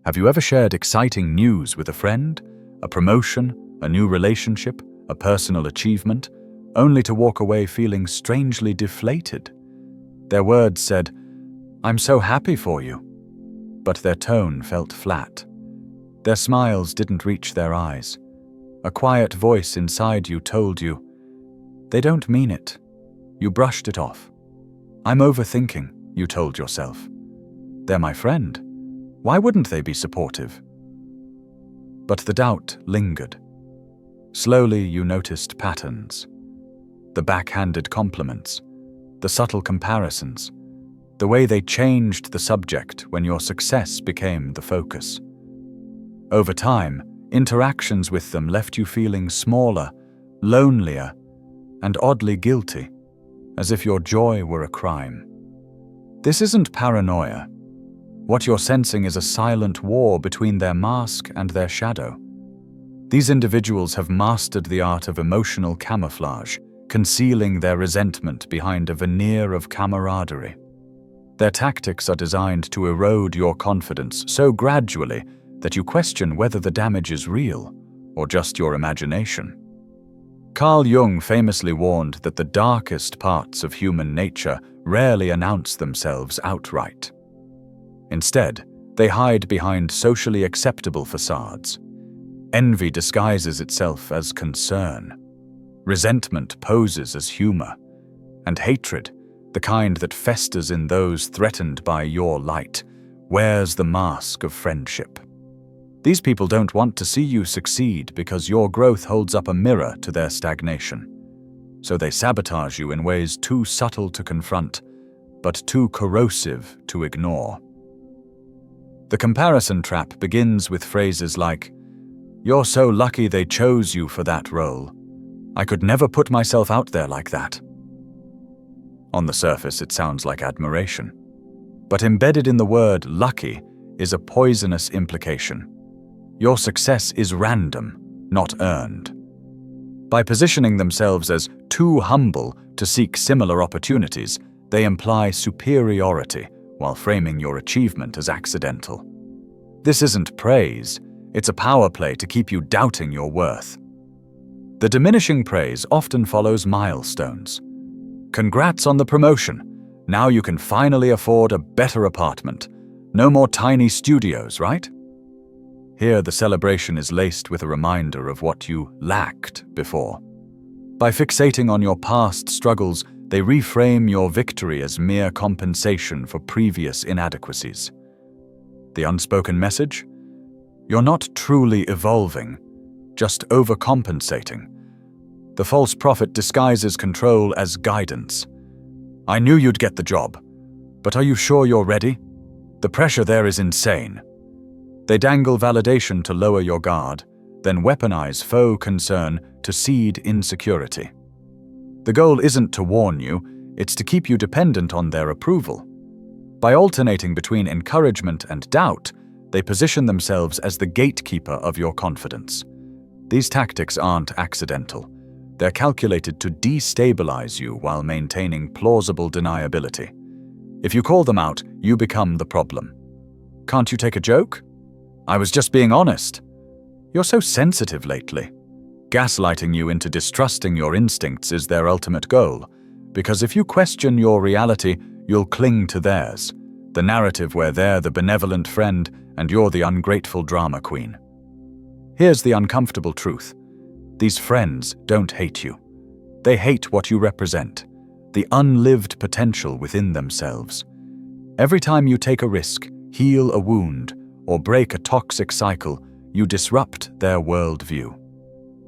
Have you ever shared exciting news with a friend? A promotion, a new relationship, a personal achievement, only to walk away feeling strangely deflated? Their words said, "I'm so happy for you," but their tone felt flat. Their smiles didn't reach their eyes. A quiet voice inside you told you, "They don't mean it." You brushed it off. "I'm overthinking," you told yourself. "They're my friend. Why wouldn't they be supportive?" But the doubt lingered. Slowly you noticed patterns. The backhanded compliments, the subtle comparisons, the way they changed the subject when your success became the focus. Over time, interactions with them left you feeling smaller, lonelier, and oddly guilty, as if your joy were a crime. This isn't paranoia. What you're sensing is a silent war between their mask and their shadow. These individuals have mastered the art of emotional camouflage, concealing their resentment behind a veneer of camaraderie. Their tactics are designed to erode your confidence so gradually that you question whether the damage is real or just your imagination. Carl Jung famously warned that the darkest parts of human nature rarely announce themselves outright. Instead, they hide behind socially acceptable facades. Envy disguises itself as concern. Resentment poses as humor. And hatred, the kind that festers in those threatened by your light, wears the mask of friendship. These people don't want to see you succeed because your growth holds up a mirror to their stagnation. So they sabotage you in ways too subtle to confront, but too corrosive to ignore. The comparison trap begins with phrases like, "You're so lucky they chose you for that role. I could never put myself out there like that." On the surface, it sounds like admiration. But embedded in the word lucky is a poisonous implication. Your success is random, not earned. By positioning themselves as too humble to seek similar opportunities, they imply superiority while framing your achievement as accidental. This isn't praise, it's a power play to keep you doubting your worth. The diminishing praise often follows milestones. "Congrats on the promotion. Now you can finally afford a better apartment. No more tiny studios, right?" Here, the celebration is laced with a reminder of what you lacked before. By fixating on your past struggles, they reframe your victory as mere compensation for previous inadequacies. The unspoken message? You're not truly evolving, just overcompensating. The false prophet disguises control as guidance. "I knew you'd get the job, but are you sure you're ready? The pressure there is insane." They dangle validation to lower your guard, then weaponize faux concern to seed insecurity. The goal isn't to warn you, it's to keep you dependent on their approval. By alternating between encouragement and doubt, they position themselves as the gatekeeper of your confidence. These tactics aren't accidental. They're calculated to destabilize you while maintaining plausible deniability. If you call them out, you become the problem. "Can't you take a joke?" "I was just being honest." "You're so sensitive lately." Gaslighting you into distrusting your instincts is their ultimate goal, because if you question your reality, you'll cling to theirs, the narrative where they're the benevolent friend and you're the ungrateful drama queen. Here's the uncomfortable truth. These friends don't hate you. They hate what you represent, the unlived potential within themselves. Every time you take a risk, heal a wound, or break a toxic cycle, you disrupt their worldview.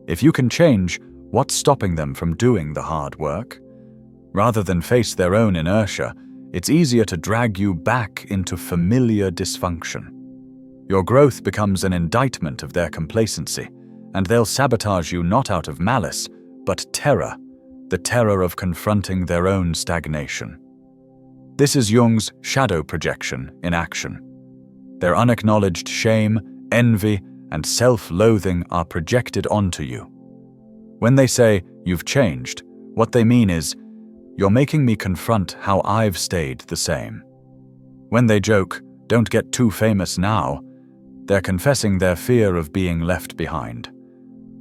If you can change, what's stopping them from doing the hard work? Rather than face their own inertia, it's easier to drag you back into familiar dysfunction. Your growth becomes an indictment of their complacency, and they'll sabotage you not out of malice, but terror, the terror of confronting their own stagnation. This is Jung's shadow projection in action. Their unacknowledged shame, envy, and self-loathing are projected onto you. When they say, "You've changed," what they mean is, "You're making me confront how I've stayed the same." When they joke, "Don't get too famous now," They're confessing their fear of being left behind.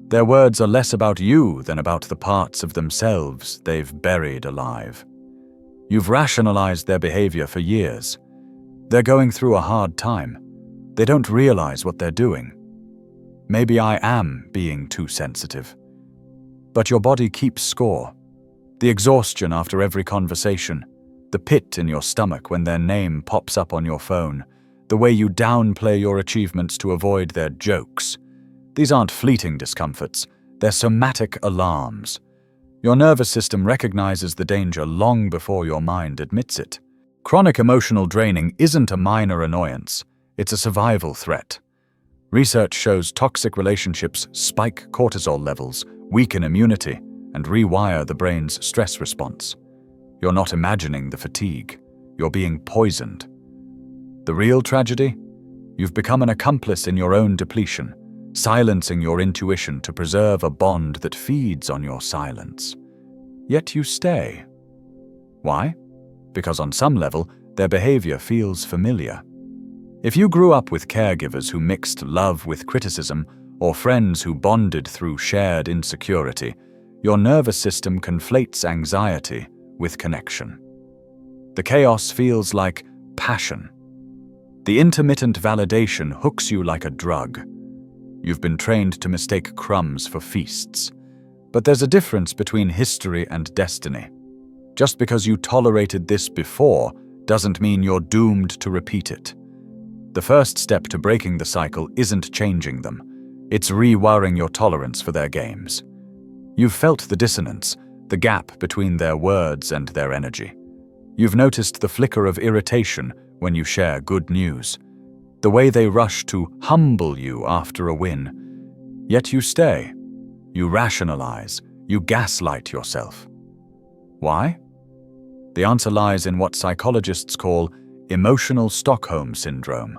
Their words are less about you than about the parts of themselves they've buried alive. You've rationalized their behavior for years. They're going through a hard time. They don't realize what they're doing. Maybe I am being too sensitive. But your body keeps score. The exhaustion after every conversation, the pit in your stomach when their name pops up on your phone, the way you downplay your achievements to avoid their jokes. These aren't fleeting discomforts, they're somatic alarms. Your nervous system recognizes the danger long before your mind admits it. Chronic emotional draining isn't a minor annoyance, it's a survival threat. Research shows toxic relationships spike cortisol levels, weaken immunity, and rewire the brain's stress response. You're not imagining the fatigue, you're being poisoned. The real tragedy? You've become an accomplice in your own depletion, silencing your intuition to preserve a bond that feeds on your silence. Yet you stay. Why? Because on some level, their behavior feels familiar. If you grew up with caregivers who mixed love with criticism, or friends who bonded through shared insecurity, your nervous system conflates anxiety with connection. The chaos feels like passion. The intermittent validation hooks you like a drug. You've been trained to mistake crumbs for feasts. But there's a difference between history and destiny. Just because you tolerated this before doesn't mean you're doomed to repeat it. The first step to breaking the cycle isn't changing them. It's rewiring your tolerance for their games. You've felt the dissonance, the gap between their words and their energy. You've noticed the flicker of irritation when you share good news, the way they rush to humble you after a win. Yet you stay. You rationalize. You gaslight yourself. Why? The answer lies in what psychologists call emotional Stockholm syndrome,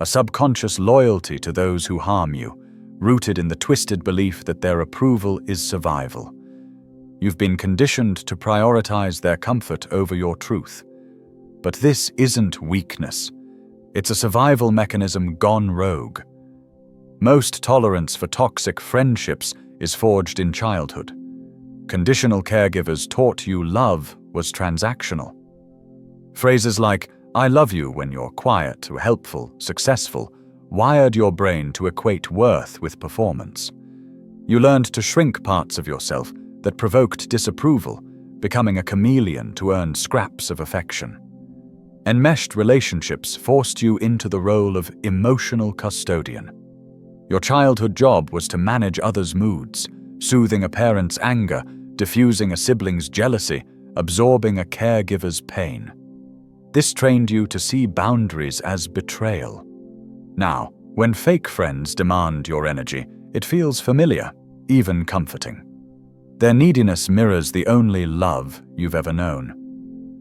a subconscious loyalty to those who harm you, rooted in the twisted belief that their approval is survival. You've been conditioned to prioritize their comfort over your truth. But this isn't weakness. It's a survival mechanism gone rogue. Most tolerance for toxic friendships is forged in childhood. Conditional caregivers taught you love was transactional. Phrases like, "I love you when you're quiet, helpful, successful," wired your brain to equate worth with performance. You learned to shrink parts of yourself that provoked disapproval, becoming a chameleon to earn scraps of affection. Enmeshed relationships forced you into the role of emotional custodian. Your childhood job was to manage others' moods, soothing a parent's anger, diffusing a sibling's jealousy, absorbing a caregiver's pain. This trained you to see boundaries as betrayal. Now, when fake friends demand your energy, it feels familiar, even comforting. Their neediness mirrors the only love you've ever known.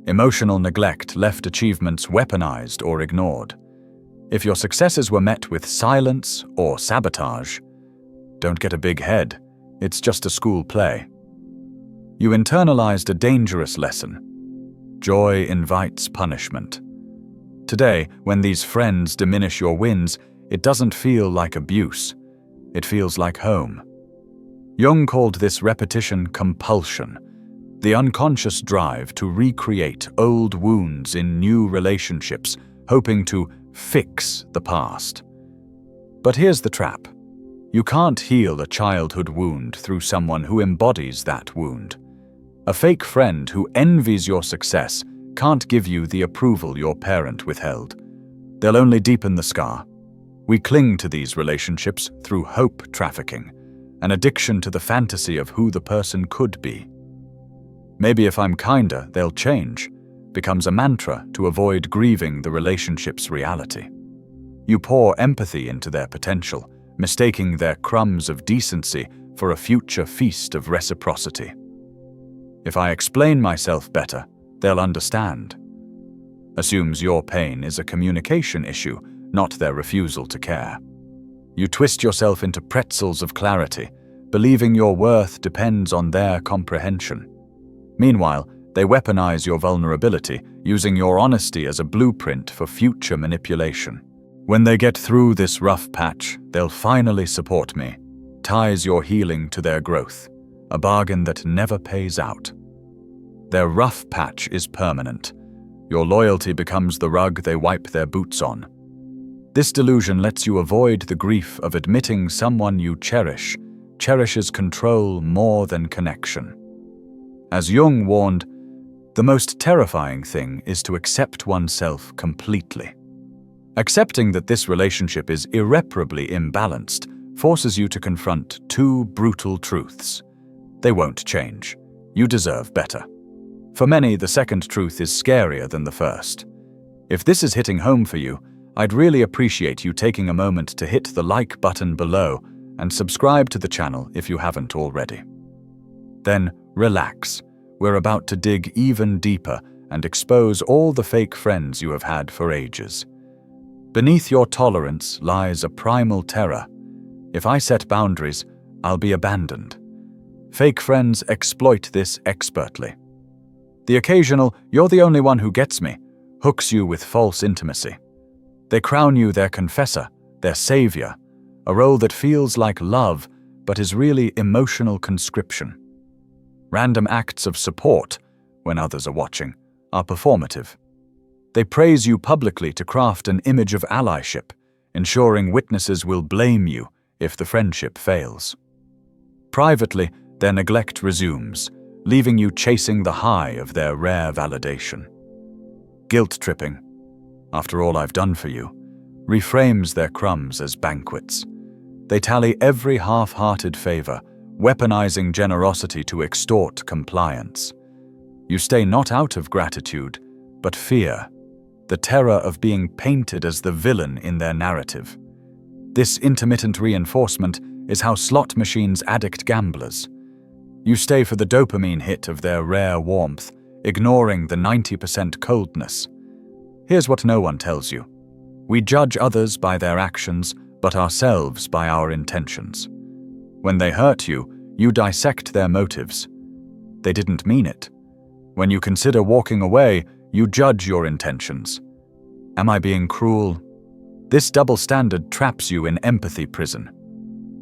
Emotional neglect left achievements weaponized or ignored. If your successes were met with silence or sabotage, don't get a big head, it's just a school play. You internalized a dangerous lesson. Joy invites punishment. Today, when these friends diminish your wins, it doesn't feel like abuse. It feels like home. Jung called this repetition compulsion, the unconscious drive to recreate old wounds in new relationships, hoping to fix the past. But here's the trap. You can't heal a childhood wound through someone who embodies that wound. A fake friend who envies your success can't give you the approval your parent withheld. They'll only deepen the scar. We cling to these relationships through hope trafficking, an addiction to the fantasy of who the person could be. Maybe if I'm kinder, they'll change, becomes a mantra to avoid grieving the relationship's reality. You pour empathy into their potential, mistaking their crumbs of decency for a future feast of reciprocity. If I explain myself better, they'll understand. Assumes your pain is a communication issue, not their refusal to care. You twist yourself into pretzels of clarity, believing your worth depends on their comprehension. Meanwhile, they weaponize your vulnerability, using your honesty as a blueprint for future manipulation. When they get through this rough patch, they'll finally support me. Ties your healing to their growth, a bargain that never pays out. Their rough patch is permanent. Your loyalty becomes the rug they wipe their boots on. This delusion lets you avoid the grief of admitting someone you cherishes control more than connection. As Jung warned, the most terrifying thing is to accept oneself completely. Accepting that this relationship is irreparably imbalanced forces you to confront two brutal truths. They won't change. You deserve better. For many, the second truth is scarier than the first. If this is hitting home for you, I'd really appreciate you taking a moment to hit the like button below and subscribe to the channel if you haven't already. Then relax. We're about to dig even deeper and expose all the fake friends you have had for ages. Beneath your tolerance lies a primal terror. If I set boundaries, I'll be abandoned. Fake friends exploit this expertly. The occasional "you're the only one who gets me" hooks you with false intimacy. They crown you their confessor, their savior, a role that feels like love but is really emotional conscription. Random acts of support, when others are watching, are performative. They praise you publicly to craft an image of allyship, ensuring witnesses will blame you if the friendship fails. Privately, their neglect resumes, leaving you chasing the high of their rare validation. Guilt-tripping, "after all I've done for you," reframes their crumbs as banquets. They tally every half-hearted favor, weaponizing generosity to extort compliance. You stay not out of gratitude, but fear, the terror of being painted as the villain in their narrative. This intermittent reinforcement is how slot machines addict gamblers. You stay for the dopamine hit of their rare warmth, ignoring the 90% coldness. Here's what no one tells you. We judge others by their actions, but ourselves by our intentions. When they hurt you, you dissect their motives. They didn't mean it. When you consider walking away, you judge your intentions. Am I being cruel? This double standard traps you in empathy prison.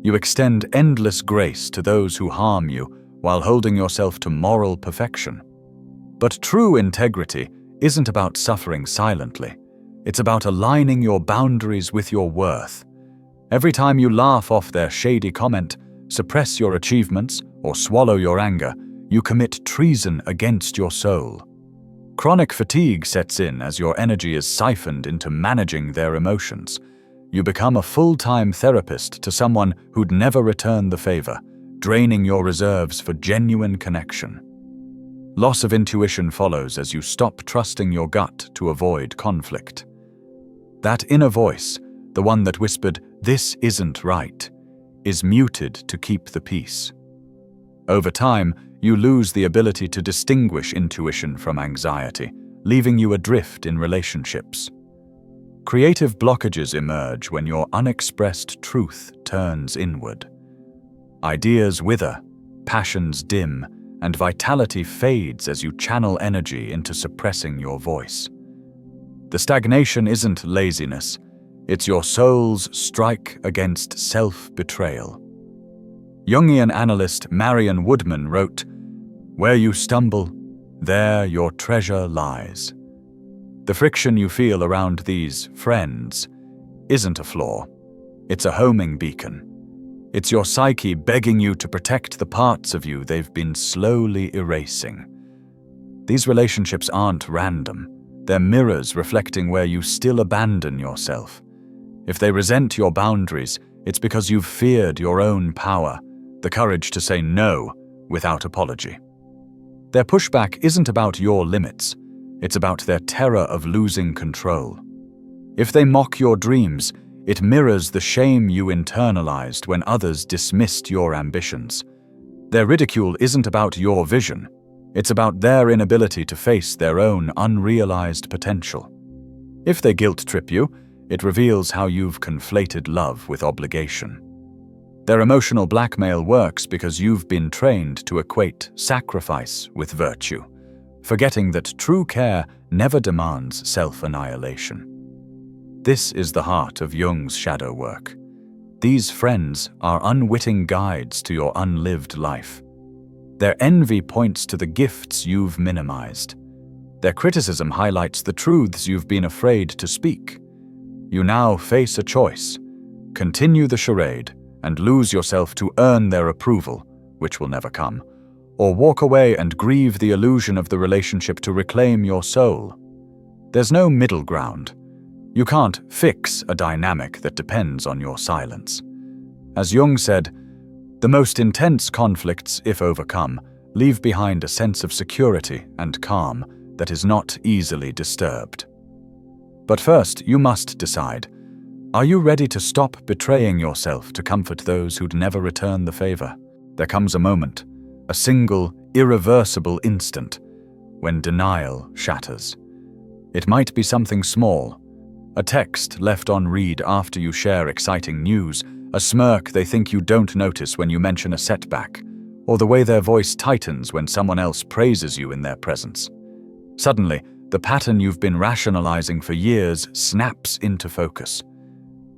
You extend endless grace to those who harm you while holding yourself to moral perfection. But true integrity isn't about suffering silently. It's about aligning your boundaries with your worth. Every time you laugh off their shady comment, suppress your achievements, or swallow your anger, you commit treason against your soul. Chronic fatigue sets in as your energy is siphoned into managing their emotions. You become a full-time therapist to someone who'd never return the favor, draining your reserves for genuine connection. Loss of intuition follows as you stop trusting your gut to avoid conflict. That inner voice, the one that whispered, "This isn't right," is muted to keep the peace. Over time, you lose the ability to distinguish intuition from anxiety, leaving you adrift in relationships. Creative blockages emerge when your unexpressed truth turns inward. Ideas wither, passions dim, and vitality fades as you channel energy into suppressing your voice. The stagnation isn't laziness, it's your soul's strike against self-betrayal. Jungian analyst Marion Woodman wrote, "Where you stumble, there your treasure lies." The friction you feel around these friends isn't a flaw, it's a homing beacon. It's your psyche begging you to protect the parts of you they've been slowly erasing. These relationships aren't random, they're mirrors reflecting where you still abandon yourself. If they resent your boundaries, it's because you've feared your own power, the courage to say no without apology. Their pushback isn't about your limits, it's about their terror of losing control. If they mock your dreams, it mirrors the shame you internalized when others dismissed your ambitions. Their ridicule isn't about your vision, it's about their inability to face their own unrealized potential. If they guilt-trip you, it reveals how you've conflated love with obligation. Their emotional blackmail works because you've been trained to equate sacrifice with virtue, forgetting that true care never demands self-annihilation. This is the heart of Jung's shadow work. These friends are unwitting guides to your unlived life. Their envy points to the gifts you've minimized. Their criticism highlights the truths you've been afraid to speak. You now face a choice: continue the charade and lose yourself to earn their approval, which will never come, or walk away and grieve the illusion of the relationship to reclaim your soul. There's no middle ground. You can't fix a dynamic that depends on your silence. As Jung said, the most intense conflicts, if overcome, leave behind a sense of security and calm that is not easily disturbed. But first, you must decide: are you ready to stop betraying yourself to comfort those who'd never return the favor? There comes a moment, a single, irreversible instant, when denial shatters. It might be something small: a text left on read after you share exciting news, a smirk they think you don't notice when you mention a setback, or the way their voice tightens when someone else praises you in their presence. Suddenly, the pattern you've been rationalizing for years snaps into focus.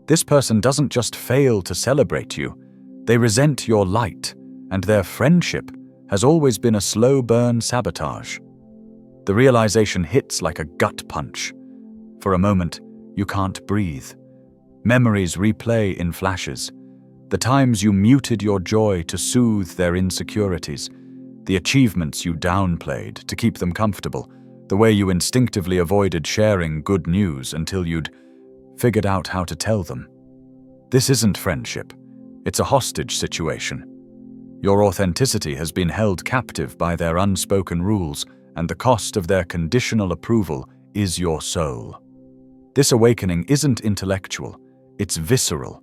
This person doesn't just fail to celebrate you, they resent your light, and their friendship has always been a slow-burn sabotage. The realization hits like a gut punch. For a moment, you can't breathe. Memories replay in flashes. The times you muted your joy to soothe their insecurities, the achievements you downplayed to keep them comfortable, the way you instinctively avoided sharing good news until you'd figured out how to tell them. This isn't friendship. It's a hostage situation. Your authenticity has been held captive by their unspoken rules, and the cost of their conditional approval is your soul. This awakening isn't intellectual, it's visceral.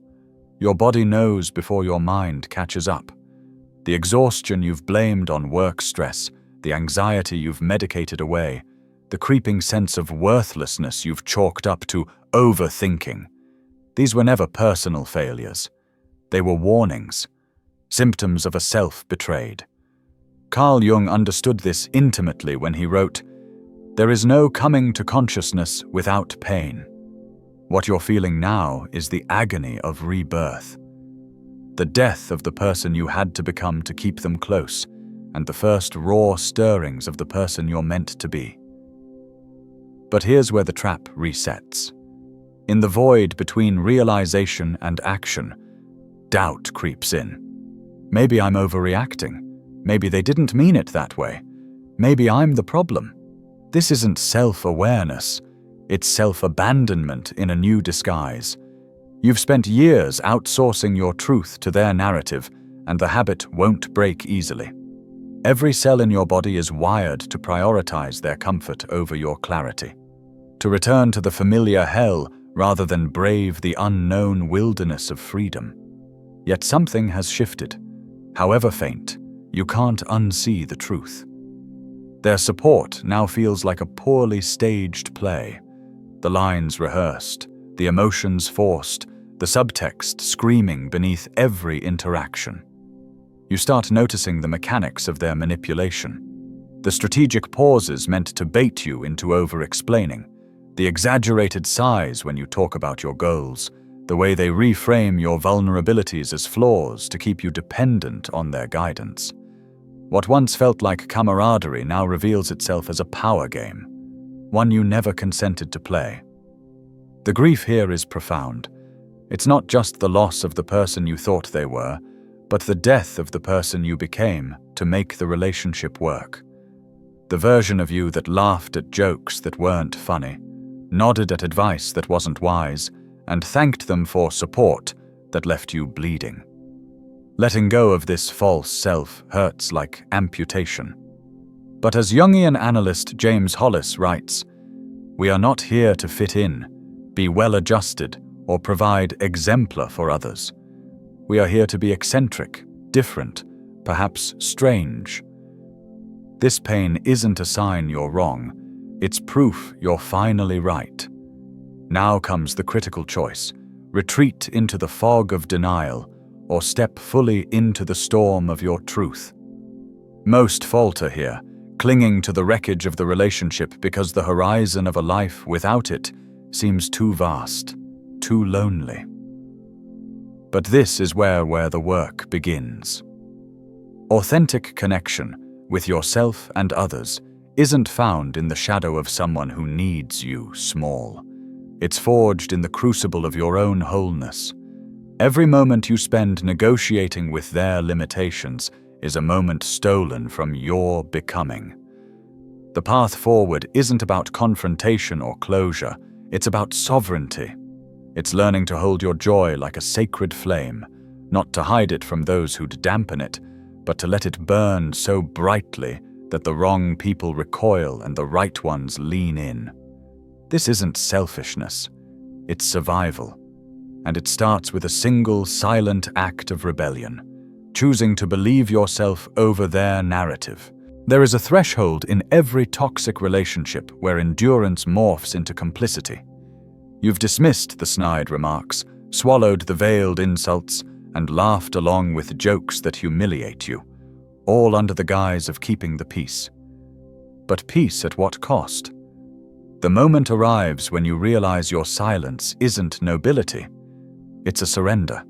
Your body knows before your mind catches up. The exhaustion you've blamed on work stress, the anxiety you've medicated away, the creeping sense of worthlessness you've chalked up to overthinking. These were never personal failures. They were warnings, symptoms of a self betrayed. Carl Jung understood this intimately when he wrote, "There is no coming to consciousness without pain. What you're feeling now is the agony of rebirth, the death of the person you had to become to keep them close, and the first raw stirrings of the person you're meant to be." But here's where the trap resets. In the void between realization and action, doubt creeps in. Maybe I'm overreacting. Maybe they didn't mean it that way. Maybe I'm the problem. This isn't self-awareness. It's self-abandonment in a new disguise. You've spent years outsourcing your truth to their narrative, and the habit won't break easily. Every cell in your body is wired to prioritize their comfort over your clarity, to return to the familiar hell rather than brave the unknown wilderness of freedom. Yet something has shifted. However faint, you can't unsee the truth. Their support now feels like a poorly staged play. The lines rehearsed, the emotions forced, the subtext screaming beneath every interaction. You start noticing the mechanics of their manipulation. The strategic pauses meant to bait you into over-explaining, the exaggerated sighs when you talk about your goals, the way they reframe your vulnerabilities as flaws to keep you dependent on their guidance. What once felt like camaraderie now reveals itself as a power game, one you never consented to play. The grief here is profound. It's not just the loss of the person you thought they were, but the death of the person you became to make the relationship work. The version of you that laughed at jokes that weren't funny, nodded at advice that wasn't wise, and thanked them for support that left you bleeding. Letting go of this false self hurts like amputation. But as Jungian analyst James Hollis writes, "We are not here to fit in, be well-adjusted, or provide exemplar for others. We are here to be eccentric, different, perhaps strange." This pain isn't a sign you're wrong, it's proof you're finally right. Now comes the critical choice: retreat into the fog of denial, or step fully into the storm of your truth. Most falter here, clinging to the wreckage of the relationship because the horizon of a life without it seems too vast, too lonely. But this is where the work begins. Authentic connection with yourself and others isn't found in the shadow of someone who needs you small. It's forged in the crucible of your own wholeness. Every moment you spend negotiating with their limitations is a moment stolen from your becoming. The path forward isn't about confrontation or closure, it's about sovereignty. It's learning to hold your joy like a sacred flame, not to hide it from those who'd dampen it, but to let it burn so brightly that the wrong people recoil and the right ones lean in. This isn't selfishness, it's survival. And it starts with a single silent act of rebellion, choosing to believe yourself over their narrative. There is a threshold in every toxic relationship where endurance morphs into complicity. You've dismissed the snide remarks, swallowed the veiled insults, and laughed along with jokes that humiliate you, all under the guise of keeping the peace. But peace at what cost? The moment arrives when you realize your silence isn't nobility. It's a surrender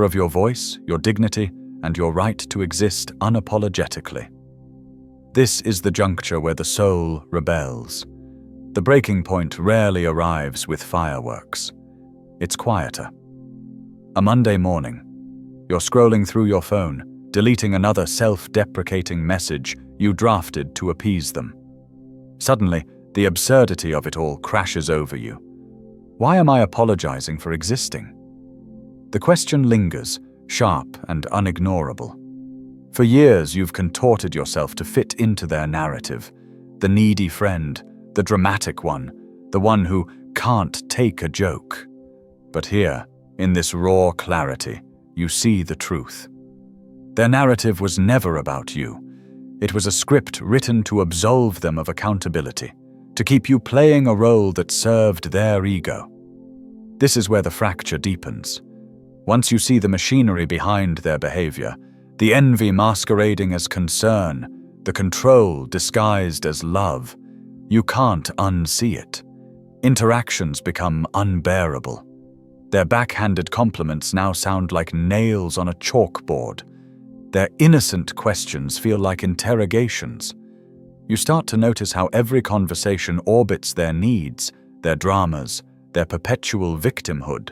of your voice, your dignity, and your right to exist unapologetically. This is the juncture where the soul rebels. The breaking point rarely arrives with fireworks. It's quieter. A Monday morning, you're scrolling through your phone, deleting another self-deprecating message you drafted to appease them. Suddenly, the absurdity of it all crashes over you. Why am I apologizing for existing? The question lingers, sharp and unignorable. For years, you've contorted yourself to fit into their narrative. The needy friend, the dramatic one, the one who can't take a joke. But here, in this raw clarity, you see the truth. Their narrative was never about you. It was a script written to absolve them of accountability, to keep you playing a role that served their ego. This is where the fracture deepens. Once you see the machinery behind their behavior, the envy masquerading as concern, the control disguised as love, you can't unsee it. Interactions become unbearable. Their backhanded compliments now sound like nails on a chalkboard. Their innocent questions feel like interrogations. You start to notice how every conversation orbits their needs, their dramas, their perpetual victimhood.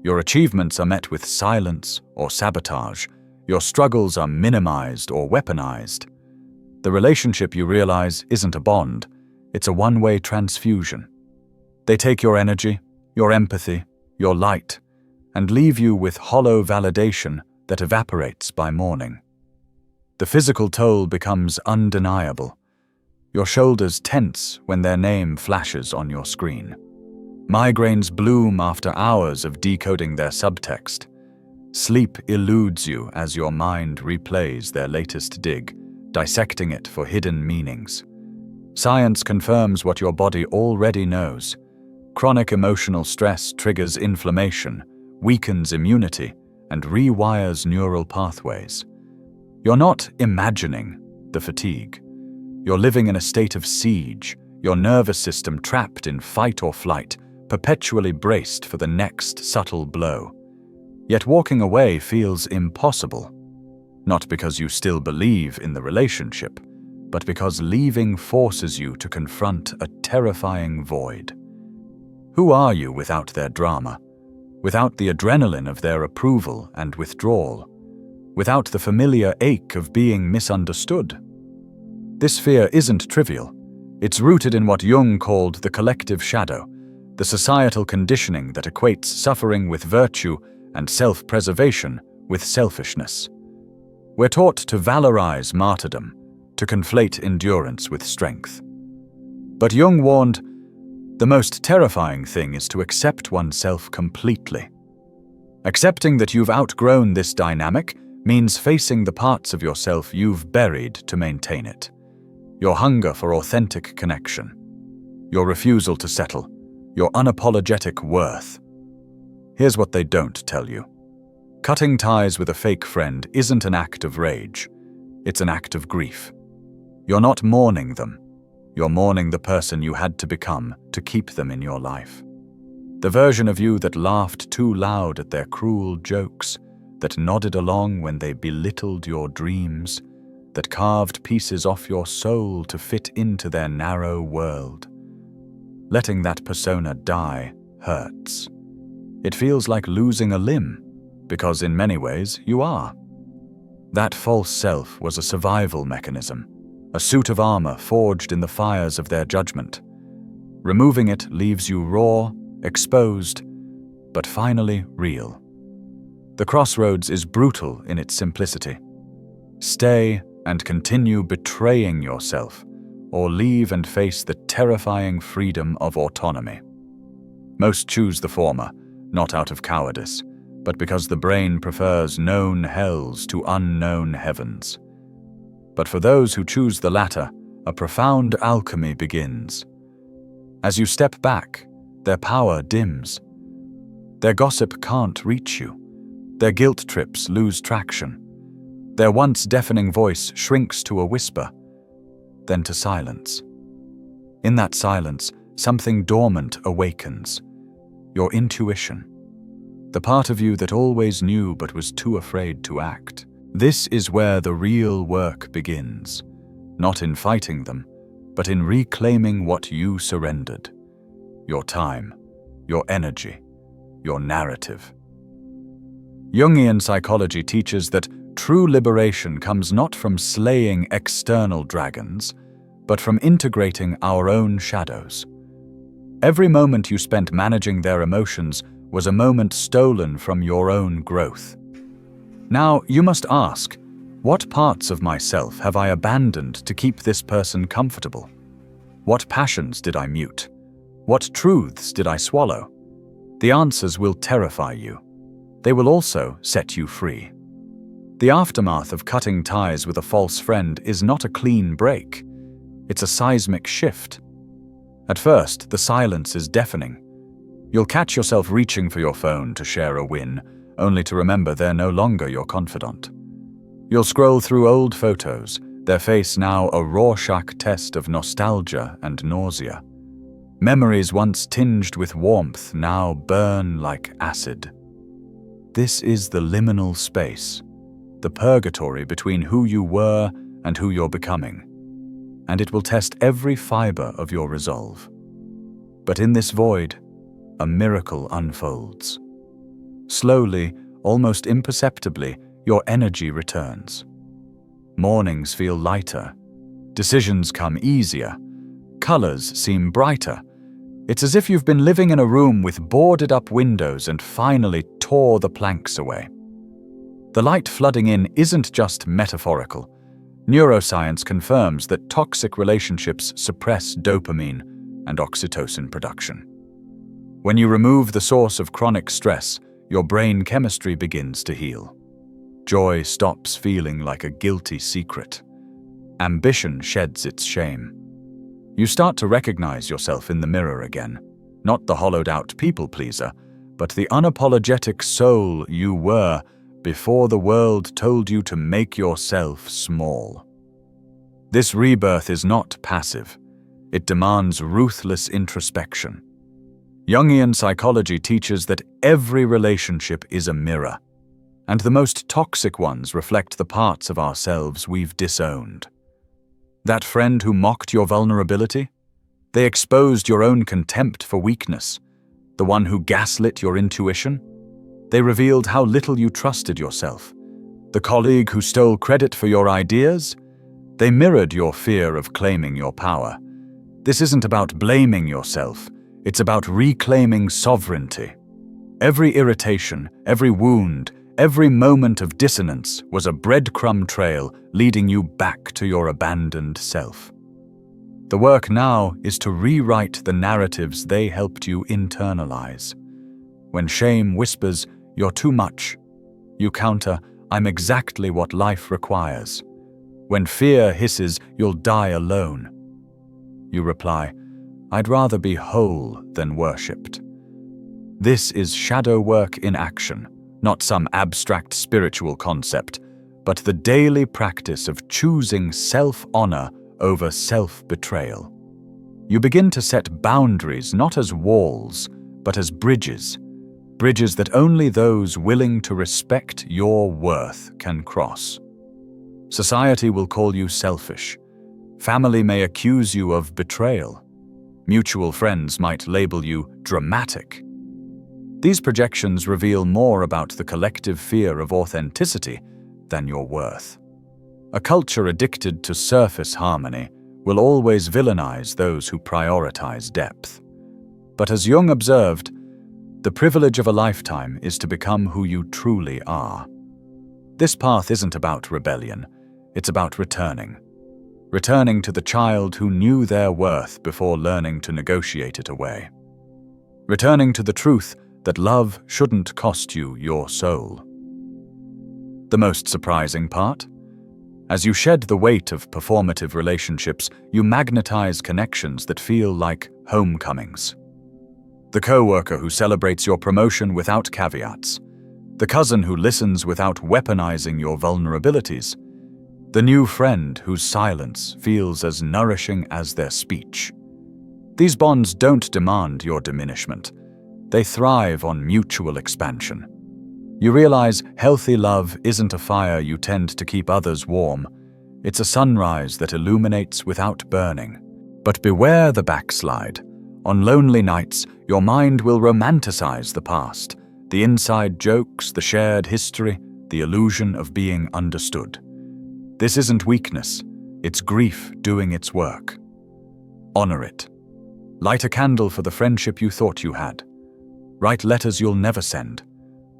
Your achievements are met with silence or sabotage. Your struggles are minimized or weaponized. The relationship, you realize, isn't a bond. It's a one-way transfusion. They take your energy, your empathy, your light, and leave you with hollow validation that evaporates by morning. The physical toll becomes undeniable. Your shoulders tense when their name flashes on your screen. Migraines bloom after hours of decoding their subtext. Sleep eludes you as your mind replays their latest dig, dissecting it for hidden meanings. Science confirms what your body already knows. Chronic emotional stress triggers inflammation, weakens immunity, and rewires neural pathways. You're not imagining the fatigue. You're living in a state of siege, your nervous system trapped in fight or flight, perpetually braced for the next subtle blow. Yet walking away feels impossible. Not because you still believe in the relationship, but because leaving forces you to confront a terrifying void. Who are you without their drama? Without the adrenaline of their approval and withdrawal? Without the familiar ache of being misunderstood? This fear isn't trivial. It's rooted in what Jung called the collective shadow, the societal conditioning that equates suffering with virtue and self-preservation with selfishness. We're taught to valorize martyrdom, to conflate endurance with strength. But Jung warned, the most terrifying thing is to accept oneself completely. Accepting that you've outgrown this dynamic means facing the parts of yourself you've buried to maintain it. Your hunger for authentic connection, your refusal to settle, your unapologetic worth. Here's what they don't tell you. Cutting ties with a fake friend isn't an act of rage. It's an act of grief. You're not mourning them. You're mourning the person you had to become to keep them in your life. The version of you that laughed too loud at their cruel jokes, that nodded along when they belittled your dreams, that carved pieces off your soul to fit into their narrow world. Letting that persona die hurts. It feels like losing a limb, because in many ways you are. That false self was a survival mechanism, a suit of armor forged in the fires of their judgment. Removing it leaves you raw, exposed, but finally real. The crossroads is brutal in its simplicity. Stay and continue betraying yourself, or leave and face the terrifying freedom of autonomy. Most choose the former, not out of cowardice, but because the brain prefers known hells to unknown heavens. But for those who choose the latter, a profound alchemy begins. As you step back, their power dims. Their gossip can't reach you. Their guilt trips lose traction. Their once deafening voice shrinks to a whisper, then to silence. In that silence, something dormant awakens. Your intuition. The part of you that always knew but was too afraid to act. This is where the real work begins, not in fighting them, but in reclaiming what you surrendered. Your time, your energy, your narrative. Jungian psychology teaches that true liberation comes not from slaying external dragons, but from integrating our own shadows. Every moment you spent managing their emotions was a moment stolen from your own growth. Now you must ask, what parts of myself have I abandoned to keep this person comfortable? What passions did I mute? What truths did I swallow? The answers will terrify you. They will also set you free. The aftermath of cutting ties with a false friend is not a clean break. It's a seismic shift. At first, the silence is deafening. You'll catch yourself reaching for your phone to share a win, only to remember they're no longer your confidant. You'll scroll through old photos, their face now a Rorschach test of nostalgia and nausea. Memories once tinged with warmth now burn like acid. This is the liminal space, the purgatory between who you were and who you're becoming, and it will test every fiber of your resolve. But in this void, a miracle unfolds. Slowly, almost imperceptibly, your energy returns. Mornings feel lighter, decisions come easier, colors seem brighter. It's as if you've been living in a room with boarded-up windows and finally tore the planks away. The light flooding in isn't just metaphorical. Neuroscience confirms that toxic relationships suppress dopamine and oxytocin production. When you remove the source of chronic stress, your brain chemistry begins to heal. Joy stops feeling like a guilty secret. Ambition sheds its shame. You start to recognize yourself in the mirror again, not the hollowed-out people-pleaser, but the unapologetic soul you were before the world told you to make yourself small. This rebirth is not passive. It demands ruthless introspection. Jungian psychology teaches that every relationship is a mirror, and the most toxic ones reflect the parts of ourselves we've disowned. That friend who mocked your vulnerability? They exposed your own contempt for weakness. The one who gaslit your intuition? They revealed how little you trusted yourself. The colleague who stole credit for your ideas? They mirrored your fear of claiming your power. This isn't about blaming yourself. It's about reclaiming sovereignty. Every irritation, every wound, every moment of dissonance was a breadcrumb trail leading you back to your abandoned self. The work now is to rewrite the narratives they helped you internalize. When shame whispers, "You're too much," you counter, "I'm exactly what life requires." When fear hisses, "You'll die alone," you reply, "I'd rather be whole than worshipped." This is shadow work in action, not some abstract spiritual concept, but the daily practice of choosing self-honor over self-betrayal. You begin to set boundaries not as walls, but as bridges. Bridges that only those willing to respect your worth can cross. Society will call you selfish. Family may accuse you of betrayal. Mutual friends might label you dramatic. These projections reveal more about the collective fear of authenticity than your worth. A culture addicted to surface harmony will always villainize those who prioritize depth. But as Jung observed, the privilege of a lifetime is to become who you truly are. This path isn't about rebellion, it's about returning. Returning to the child who knew their worth before learning to negotiate it away. Returning to the truth that love shouldn't cost you your soul. The most surprising part? As you shed the weight of performative relationships, you magnetize connections that feel like homecomings. The coworker who celebrates your promotion without caveats. The cousin who listens without weaponizing your vulnerabilities. The new friend whose silence feels as nourishing as their speech. These bonds don't demand your diminishment. They thrive on mutual expansion. You realize healthy love isn't a fire you tend to keep others warm. It's a sunrise that illuminates without burning. But beware the backslide. On lonely nights, your mind will romanticize the past, the inside jokes, the shared history, the illusion of being understood. This isn't weakness, it's grief doing its work. Honor it. Light a candle for the friendship you thought you had. Write letters you'll never send.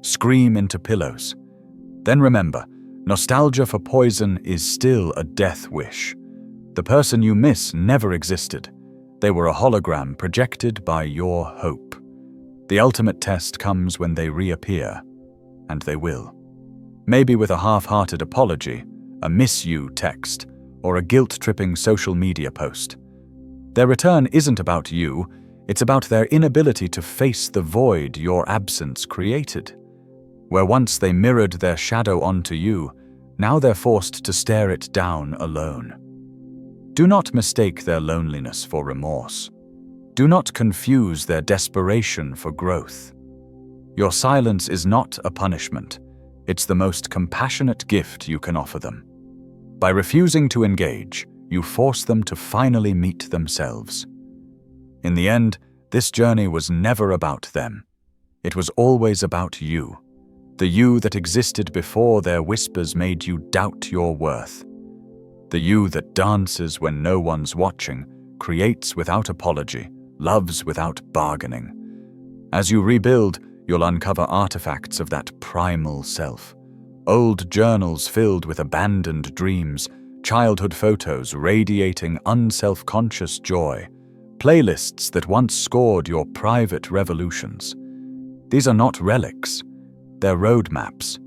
Scream into pillows. Then remember, nostalgia for poison is still a death wish. The person you miss never existed. They were a hologram projected by your hope. The ultimate test comes when they reappear, and they will. Maybe with a half-hearted apology, a miss you text, or a guilt-tripping social media post. Their return isn't about you, it's about their inability to face the void your absence created. Where once they mirrored their shadow onto you, now they're forced to stare it down alone. Do not mistake their loneliness for remorse. Do not confuse their desperation for growth. Your silence is not a punishment. It's the most compassionate gift you can offer them. By refusing to engage, you force them to finally meet themselves. In the end, this journey was never about them. It was always about you. The you that existed before their whispers made you doubt your worth. The you that dances when no one's watching, creates without apology, loves without bargaining. As you rebuild, you'll uncover artifacts of that primal self. Old journals filled with abandoned dreams, childhood photos radiating unself-conscious joy, playlists that once scored your private revolutions. These are not relics, they're roadmaps.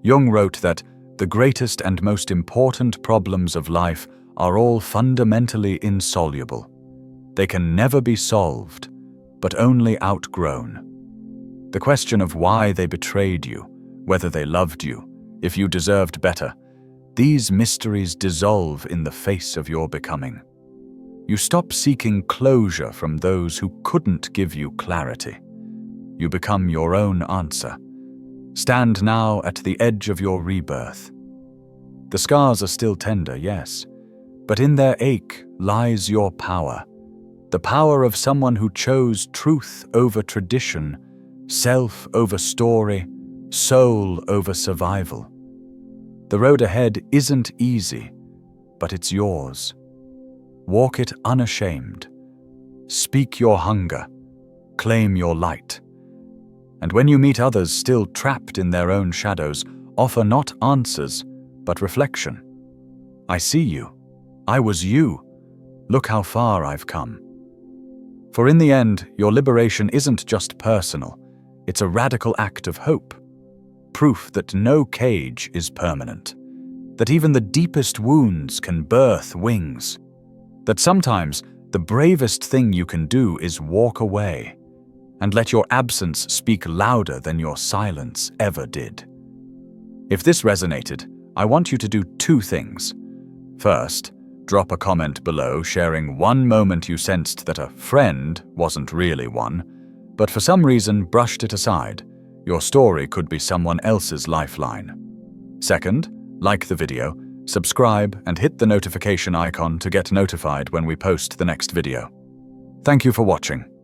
Jung wrote that the greatest and most important problems of life are all fundamentally insoluble. They can never be solved, but only outgrown. The question of why they betrayed you, whether they loved you, if you deserved better, these mysteries dissolve in the face of your becoming. You stop seeking closure from those who couldn't give you clarity. You become your own answer. Stand now at the edge of your rebirth. The scars are still tender, yes, but in their ache lies your power. The power of someone who chose truth over tradition, self over story, soul over survival. The road ahead isn't easy, but it's yours. Walk it unashamed. Speak your hunger. Claim your light. And when you meet others still trapped in their own shadows, offer not answers, but reflection. I see you. I was you. Look how far I've come. For in the end, your liberation isn't just personal. It's a radical act of hope. Proof that no cage is permanent. That even the deepest wounds can birth wings. That sometimes the bravest thing you can do is walk away and let your absence speak louder than your silence ever did. If this resonated, I want you to do two things. First, Drop a comment below sharing one moment you sensed that a friend wasn't really one, but for some reason brushed it aside. Your story could be someone else's lifeline. Second, like the video, subscribe, and hit the notification icon to get notified when we post the next video. Thank you for watching.